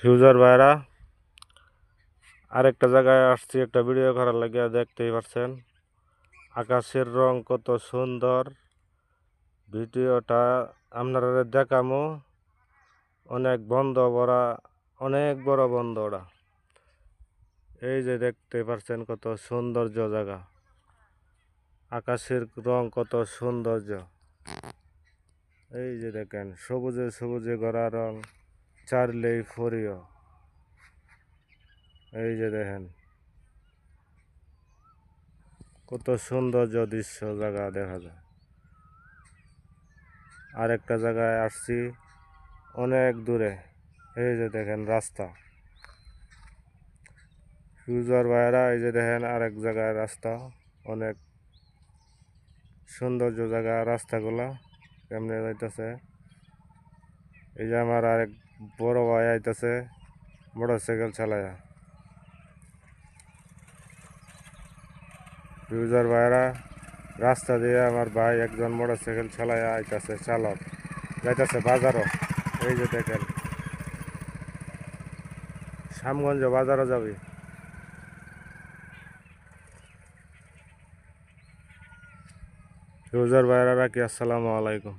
User ভাইরা আরেকটা জায়গায় আসছি একটা ভিডিও করার লাগিয়া। দেখতেই পাচ্ছেন আকাশের রং কত সুন্দর। ভিডিওটা আপনারা দেখামো। অনেক বন্ধ ভরা, অনেক বড় বন্ধ ওরা। এই যে দেখতে পাচ্ছেন কত সৌন্দর্য জায়গা, আকাশের রং কত সৌন্দর্য। এই যে দেখেন সবুজে সবুজে গড়া রং, চারলেই ফরিও। এই যে দেখেন কত সৌন্দর্য দৃশ্য জায়গা দেখা যায়। আরেকটা জায়গায় আসছি অনেক দূরে। এই যে দেখেন রাস্তা। ইউজার ভাইরা এই যে দেখেন আরেক জায়গায় রাস্তা, অনেক সৌন্দর্য জায়গা। রাস্তাগুলা কেমনে যাইতেছে। এই যে আমার আরেক বড় ভাই আইতেছে মোটরসাইকেল চালায়া। ইউজার ভাইরা রাস্তা দিয়ে আমার ভাই একজন মোটরসাইকেল চালায়া আইতেছে, চালক যাইতেছে বাজারও। এই যে দেখেন শ্যামগঞ্জ বাজারও যাবে। ইউজার ভাইরা রাখি, আসসালামু আলাইকুম।